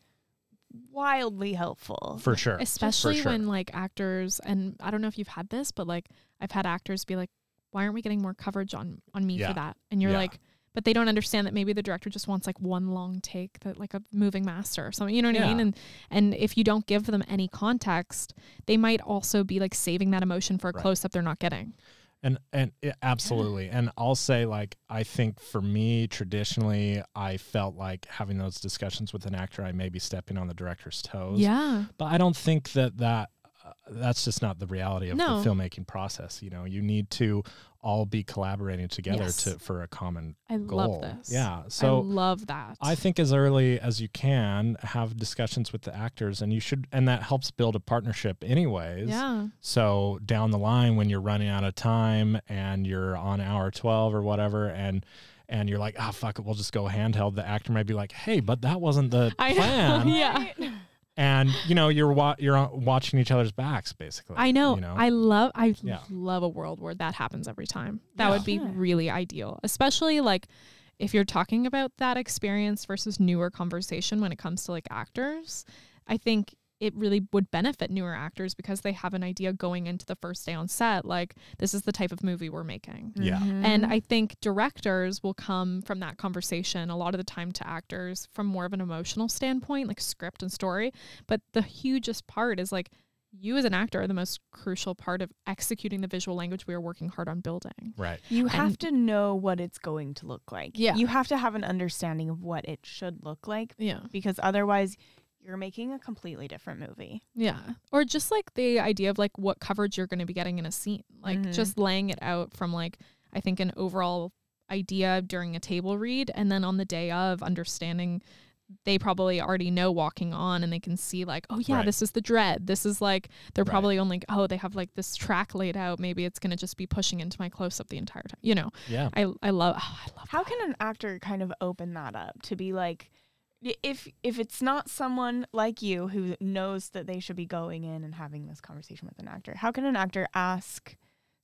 B: wildly helpful.
C: For sure.
A: Especially when like actors, and I don't know if you've had this, but like I've had actors be like, why aren't we getting more coverage on me for that? And you're like, but they don't understand that maybe the director just wants like one long take, that like a moving master or something, you know what I mean? And if you don't give them any context, they might also be like saving that emotion for a close-up they're not getting.
C: And absolutely. And I'll say, like, I think for me, traditionally, I felt like having those discussions with an actor, I may be stepping on the director's toes.
A: Yeah.
C: But I don't think that's just not the reality of the filmmaking process. You need to all be collaborating together for a common goal.
A: I love this.
C: Yeah. So
A: I love that.
C: I think as early as you can have discussions with the actors, and that helps build a partnership anyways.
A: Yeah.
C: So down the line, when you're running out of time and you're on hour 12 or whatever, and you're like, fuck it, we'll just go handheld, the actor might be like, hey, but that wasn't the plan.
A: Yeah.
C: And you're watching each other's backs, basically.
A: I know. I love a world where that happens every time. That would be really ideal, especially like if you're talking about that experience versus newer conversation when it comes to like actors. I think it really would benefit newer actors because they have an idea going into the first day on set, like, this is the type of movie we're making.
C: Yeah. Mm-hmm.
A: And I think directors will come from that conversation a lot of the time to actors from more of an emotional standpoint, like script and story. But the hugest part is like, you as an actor are the most crucial part of executing the visual language we are working hard on building.
C: Right.
B: You have to know what it's going to look like.
A: Yeah.
B: You have to have an understanding of what it should look like.
A: Yeah.
B: Because otherwise you're making a completely different movie.
A: Yeah. Or just like the idea of like what coverage you're going to be getting in a scene. Like just laying it out from like, I think an overall idea during a table read, and then on the day of understanding they probably already know walking on and they can see like, oh yeah, this is the dread. This is like, they're probably only, they have like this track laid out. Maybe it's going to just be pushing into my close up the entire time.
C: Yeah.
A: I love
B: How can an actor kind of open that up to be like, if it's not someone like you who knows that they should be going in and having this conversation with an actor, how can an actor ask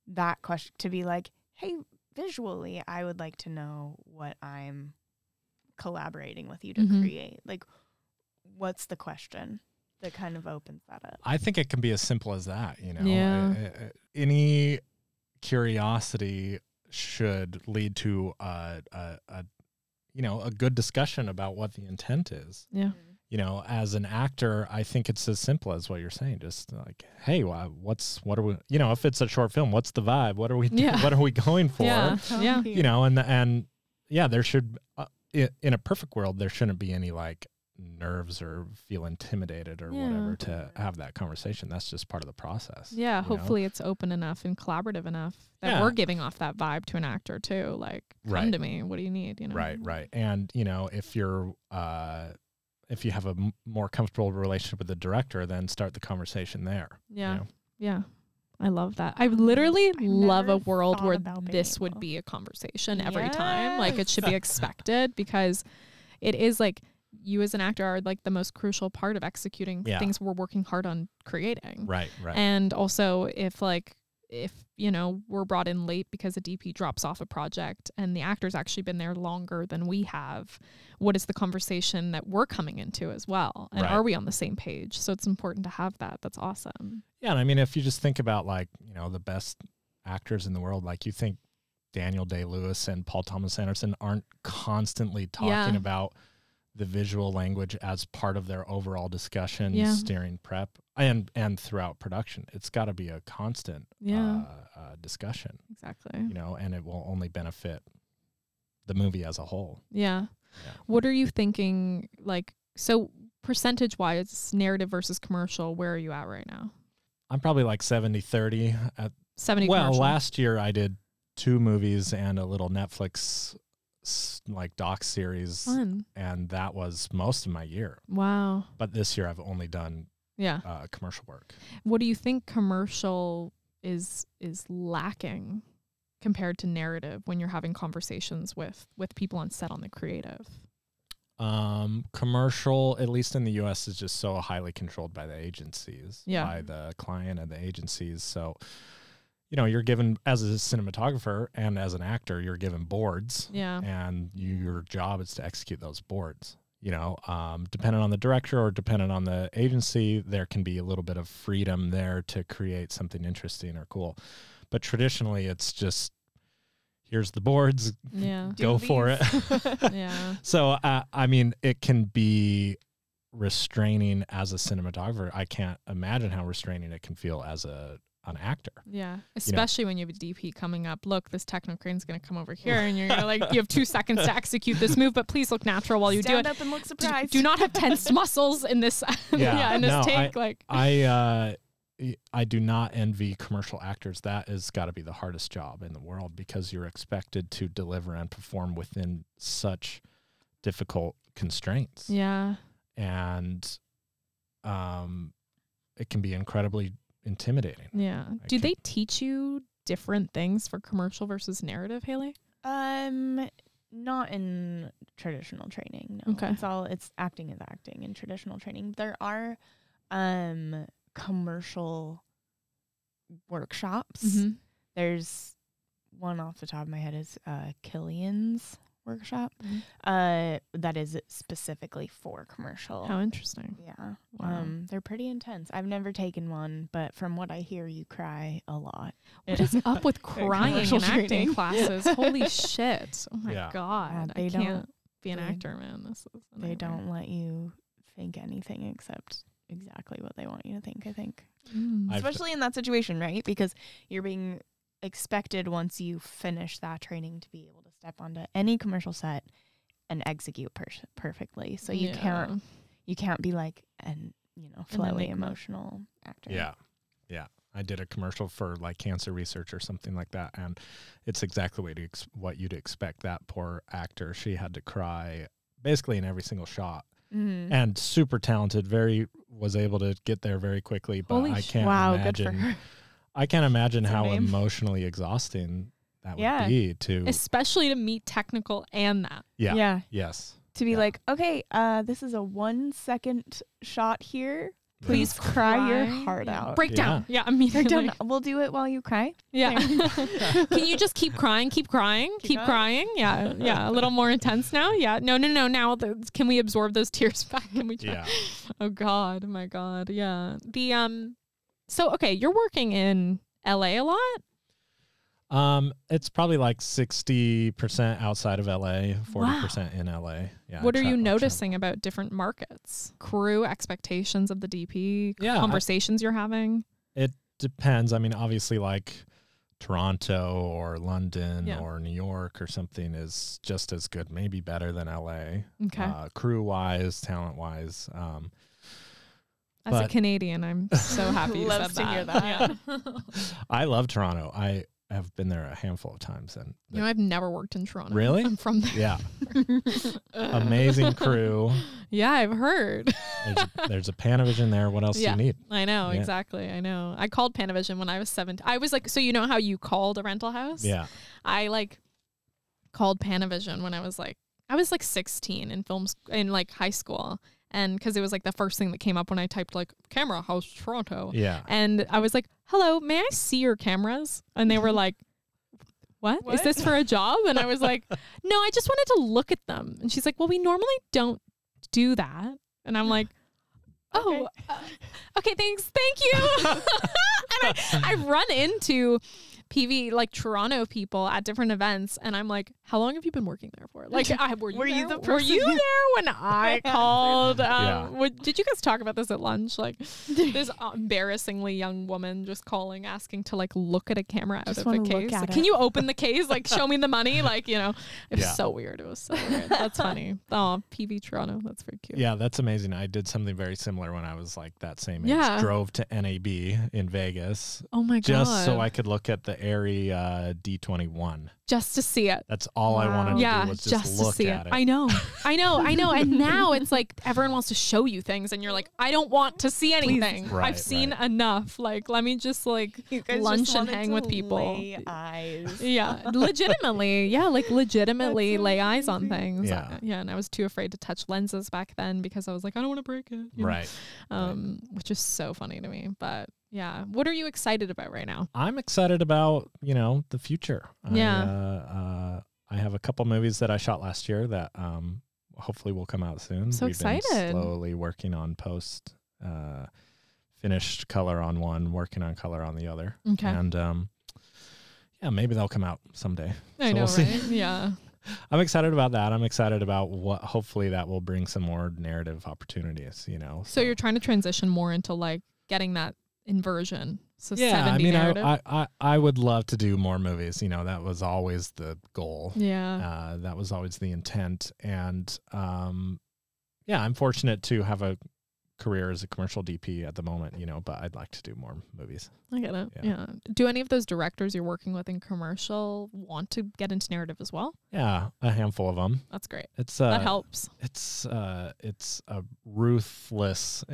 B: that question to be like, hey, visually, I would like to know what I'm collaborating with you to create. Like, what's the question that kind of opens that up?
C: I think it can be as simple as that, you know.
A: Yeah.
C: Any curiosity should lead to a good discussion about what the intent is.
A: Yeah.
C: You know, as an actor, I think it's as simple as what you're saying. Just like, hey, what are we, you know, if it's a short film, what's the vibe? What are we what are we going for?
A: Yeah.
C: You know, and there should, in a perfect world, there shouldn't be any like nerves or feel intimidated or whatever to have that conversation. That's just part of the process.
A: Yeah, hopefully it's open enough and collaborative enough that we're giving off that vibe to an actor too. Like, come to me, what do you need? You know,
C: right. And you know, if you have a more comfortable relationship with the director, then start the conversation there.
A: Yeah,
C: you know?
A: Yeah. I love that. I literally love a world where this
B: able.
A: would be a conversation every time. Like, it should be expected, because it is like, you as an actor are like the most crucial part of executing things we're working hard on creating.
C: Right.
A: And also if you know, we're brought in late because a DP drops off a project and the actor's actually been there longer than we have, what is the conversation that we're coming into as well? And are we on the same page? So it's important to have that. That's awesome.
C: Yeah. And I mean, if you just think about like, you know, the best actors in the world, like you think Daniel Day-Lewis and Paul Thomas Anderson aren't constantly talking about the visual language as part of their overall discussion, steering prep, and throughout production. It's got to be a constant discussion.
A: Exactly.
C: You know, and it will only benefit the movie as a whole.
A: Yeah. What are you thinking, like, so percentage-wise, narrative versus commercial, where are you at right now?
C: I'm probably like 70-30.
A: 70
C: well,
A: commercial.
C: last year I did 2 movies and a little Netflix like doc series.
A: Fun.
C: And that was most of my year.
A: Wow.
C: But this year I've only done commercial work.
A: What do you think commercial is lacking compared to narrative when you're having conversations with people on set on the creative?
C: Commercial, at least in the US, is just so highly controlled by the agencies, by the client and the agencies. So, you know, you're given, as a cinematographer and as an actor, you're given boards, and your job is to execute those boards. You know, depending on the director or depending on the agency, there can be a little bit of freedom there to create something interesting or cool. But traditionally, it's just, here's the boards, go for it. So, I mean, it can be restraining as a cinematographer. I can't imagine how restraining it can feel as an actor. Yeah.
A: Especially when you have a DP coming up. Look, this techno crane's going to come over here and you're gonna, like, you have 2 seconds to execute this move, but please look natural while you do it.
B: Stand up and look surprised.
A: Do not have tense muscles in this in this take.
C: I do not envy commercial actors. That has got to be the hardest job in the world, because you're expected to deliver and perform within such difficult constraints.
A: Yeah.
C: And it can be incredibly intimidating.
A: Yeah. Do they teach you different things for commercial versus narrative, Haley?
B: Not in traditional training. No.
A: Okay.
B: It's acting is acting in traditional training. There are commercial workshops.
A: Mm-hmm.
B: There's one off the top of my head is Killian's workshop.
A: Mm-hmm.
B: That is specifically for commercial.
A: How interesting.
B: Yeah.
A: Wow.
B: They're pretty intense. I've never taken one, but from what I hear, you cry a lot.
A: What is up with crying in acting
B: training
A: classes? Holy shit. Oh my God.
B: Yeah,
A: I can't be an actor, man.
B: They don't let you think anything except exactly what they want you to think, I think. Especially in that situation, right? Because you're being expected, once you finish that training, to be able to step onto any commercial set and execute perfectly. So you can't be like flowy emotional actor.
C: Yeah. I did a commercial for like cancer research or something like that, and it's exactly what you'd expect. That poor actor, she had to cry basically in every single shot. Mm-hmm. And super talented, was able to get there very quickly, but I can't imagine.
B: Good for her.
C: I can't imagine how emotionally exhausting that would be
A: especially to meet technical and that.
C: Yeah. Yes.
B: To be like, okay, this is a 1 second shot here. Please cry your heart out.
A: Break down. Yeah, immediately.
B: Break down. We'll do it while you cry.
A: Yeah. Can you just keep crying? Keep crying. Keep crying. Yeah. Yeah. A little more intense now. Yeah. No. Now, can we absorb those tears back? Can we try? Yeah. Oh God. My God. Yeah. So, okay. You're working in LA a lot?
C: It's probably like 60% outside of LA, 40% in LA. Yeah.
A: What are you noticing about different markets? Crew, expectations of the DP, conversations you're having?
C: It depends. I mean, obviously like Toronto or London or New York or something is just as good, maybe better than LA.
A: Okay.
C: Crew-wise, talent-wise.
A: As a Canadian, I'm so happy you said that. To hear that. Yeah.
C: I love Toronto. I've been there a handful of times, and
A: I've never worked in Toronto.
C: Really?
A: I'm from there.
C: Yeah. Amazing crew.
A: Yeah, I've heard.
C: There's a Panavision there. What else do you need?
A: I know, exactly. I know. I called Panavision when I was 17. I was like, so you know how you called a rental house?
C: Yeah.
A: I like called Panavision when I was like 16 in like high school. And because it was like the first thing that came up when I typed like camera house Toronto.
C: Yeah.
A: And I was like, hello, may I see your cameras? And they were like, what? Is this for a job? And I was like, no, I just wanted to look at them. And she's like, well, we normally don't do that. And I'm like, oh, okay, thanks. Thank you. And I run into PV, like Toronto people at different events, and I'm like, how long have you been working there for? Like, were you there when I called? Did you guys talk about this at lunch? Like, this embarrassingly young woman just calling, asking to like look at a camera out of a case. Like, can you open the case? Like, show me the money. Like, it was so weird. It was so weird. That's funny. Oh, PV Toronto. That's very cute.
C: Yeah, that's amazing. I did something very similar when I was like that same age. Drove to NAB in Vegas.
A: Oh my God.
C: Just so I could look at the Airy D21.
A: Just to see it.
C: That's all I wanted to do was just look at it.
A: I know. And now it's like everyone wants to show you things and you're like, I don't want to see anything. Right, I've seen enough. Like, let me just like lunch and hang with people.
B: Lay eyes.
A: Yeah. Legitimately. Yeah. Like legitimately lay eyes on things.
C: Yeah.
A: And I was too afraid to touch lenses back then because I was like, I don't want to break it.
C: Right.
A: Which is so funny to me. But yeah. What are you excited about right now?
C: I'm excited about, the future. I have a couple movies that I shot last year that hopefully will come out soon.
A: So excited.
C: Been slowly working on post, finished color on one, working on color on the other.
A: Okay.
C: And maybe they'll come out someday.
A: I know,
C: we'll see.
A: right? Yeah.
C: I'm excited about that. I'm excited about what hopefully that will bring some more narrative opportunities,
A: So you're trying to transition more into like getting that inversion. So
C: yeah,
A: 70 narrative.
C: I would love to do more movies. That was always the goal.
A: Yeah.
C: That was always the intent. And I'm fortunate to have a career as a commercial DP at the moment, but I'd like to do more movies.
A: I get it. Yeah. Do any of those directors you're working with in commercial want to get into narrative as well?
C: Yeah, a handful of them.
A: That's great.
C: That
A: helps.
C: It's a ruthless,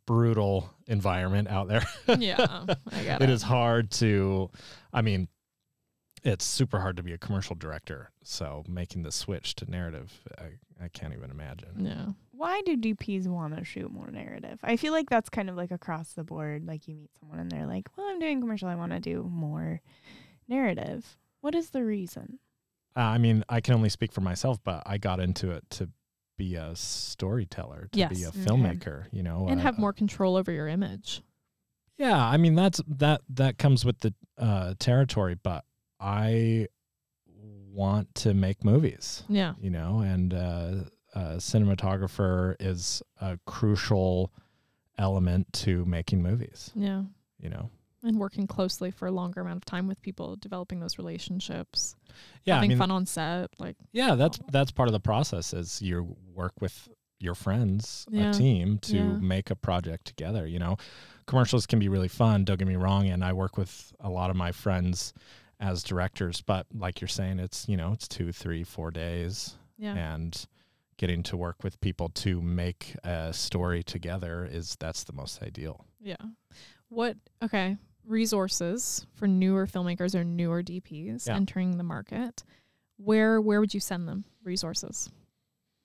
C: brutal environment out there.
A: Yeah, I get it.
C: It is hard to, it's super hard to be a commercial director. So making the switch to narrative, I can't even imagine.
A: Yeah.
B: Why do DPs want to shoot more narrative? I feel like that's kind of like across the board. Like you meet someone and they're like, well, I'm doing commercial. I want to do more narrative. What is the reason?
C: I can only speak for myself, but I got into it to be a storyteller, to be a filmmaker,
A: And have more control over your image.
C: Yeah. That comes with the territory, but I want to make movies.
A: Yeah.
C: And cinematographer is a crucial element to making movies.
A: Yeah. And working closely for a longer amount of time with people, developing those relationships.
C: Yeah.
A: Having fun on set.
C: That's part of the process is you work with your friends, a team to make a project together. Commercials can be really fun, don't get me wrong. And I work with a lot of my friends as directors, but like you're saying, it's 2, 3, 4 days.
A: Yeah.
C: And getting to work with people to make a story together that's the most ideal.
A: Yeah. Resources for newer filmmakers or newer DPs entering the market. Where would you send them? Resources,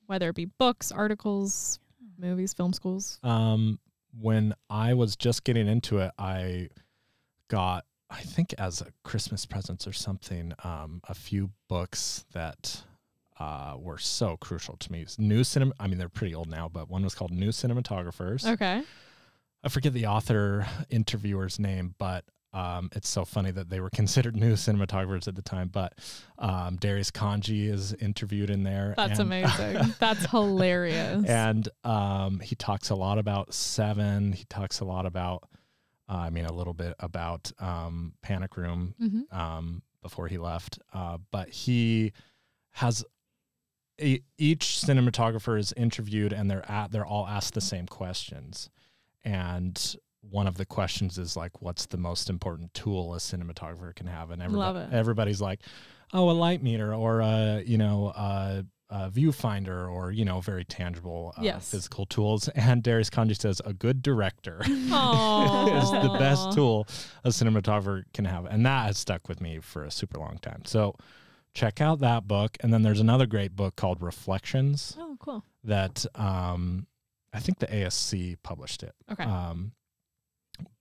A: whether it be books, articles, movies, film schools.
C: when I was just getting into it, I got, I think as a Christmas presents or something, a few books that were so crucial to me. I mean, they're pretty old now, but one was called New Cinematographers.
A: Okay.
C: I forget the author interviewer's name, but it's so funny that they were considered new cinematographers at the time. But Darius Kanji is interviewed in there.
A: That's amazing. That's hilarious.
C: And he talks a lot about Seven. He talks a lot about, a little bit about Panic Room before he left. But he has each cinematographer is interviewed, and they're all asked the same questions. And one of the questions is like, what's the most important tool a cinematographer can have? And everybody's like, oh, a light meter, or a viewfinder, or, very tangible physical tools. And Darius Kanji says a good director is the best tool a cinematographer can have. And that has stuck with me for a super long time. So check out that book. And then there's another great book called Reflections.
A: Oh, cool.
C: That I think the ASC published it.
A: Okay.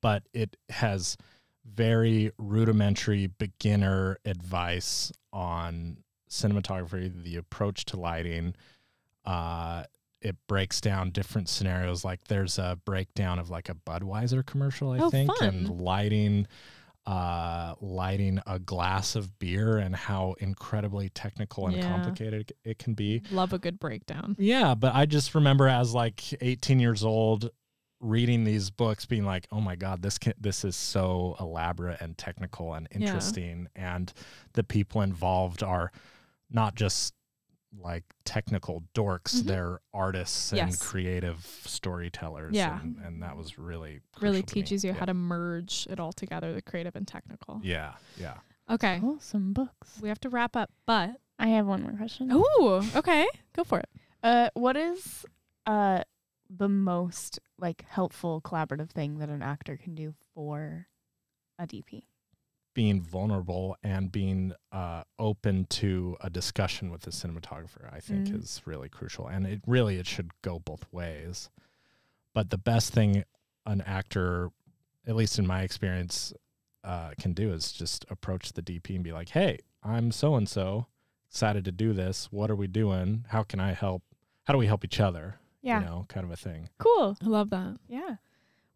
C: But it has very rudimentary beginner advice on cinematography, the approach to lighting. It breaks down different scenarios. Like there's a breakdown of like a Budweiser commercial, I think,
A: fun.
C: And lighting a glass of beer and how incredibly technical and complicated it can be.
A: Love a good breakdown.
C: Yeah, but I just remember as like 18 years old reading these books being like, oh my God, this is so elaborate and technical and interesting. And the people involved are not just like technical dorks, they're artists and creative storytellers.
A: Yeah.
C: And that was really
A: teaches you how to merge it all together, the creative and technical.
C: Yeah. Yeah.
A: Okay.
B: Awesome books.
A: We have to wrap up, but
B: I have one more question.
A: Oh, okay. Go for it.
B: What is the most like helpful collaborative thing that an actor can do for a DP?
C: Being vulnerable and being open to a discussion with the cinematographer, I think is really crucial. And it should go both ways. But the best thing an actor, at least in my experience, can do is just approach the DP and be like, hey, I'm so-and-so, excited to do this. What are we doing? How can I help? How do we help each other?
B: Yeah.
C: Kind of a thing.
B: Cool.
A: I love that.
B: Yeah.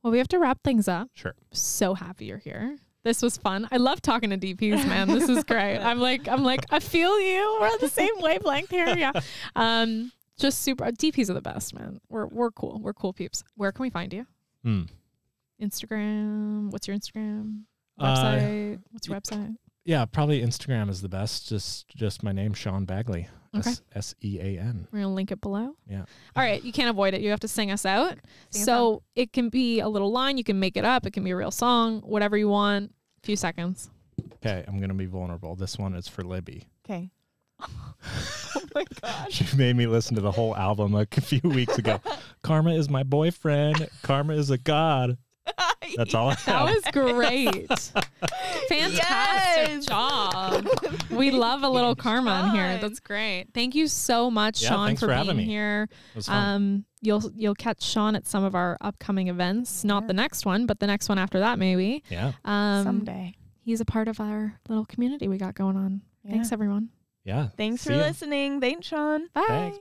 A: Well, we have to wrap things up.
C: Sure.
A: So happy you're here. This was fun. I love talking to DPs, man. This is great. I'm like, I feel you. We're on the same wavelength here. Yeah. Just super. DPs are the best, man. We're cool. We're cool peeps. Where can we find you? Instagram. What's your Instagram? Website? What's your website?
C: Yeah, probably Instagram is the best. Just my name, Sean Bagley.
A: Okay.
C: SEAN.
A: We're gonna link it below.
C: Yeah.
A: All right, you can't avoid it. You have to sing us out. It can be a little line. You can make it up. It can be a real song. Whatever you want. A few seconds.
C: Okay, I'm gonna be vulnerable. This one is for Libby.
B: Okay. Oh my gosh.
C: She made me listen to the whole album a few weeks ago. Karma is my boyfriend. Karma is a god. That's all I have.
A: That was great. Fantastic job. We love a little karma in here. That's great. Thank you so much, Sean, for being here.
C: It was fun.
A: You'll catch Sean at some of our upcoming events. Not the next one, but the next one after that, maybe.
C: Yeah.
B: Someday.
A: He's a part of our little community we got going on.
B: Yeah.
A: Thanks, everyone.
C: Yeah.
B: Thanks for listening. Thanks, Sean.
A: Bye.
C: Thanks.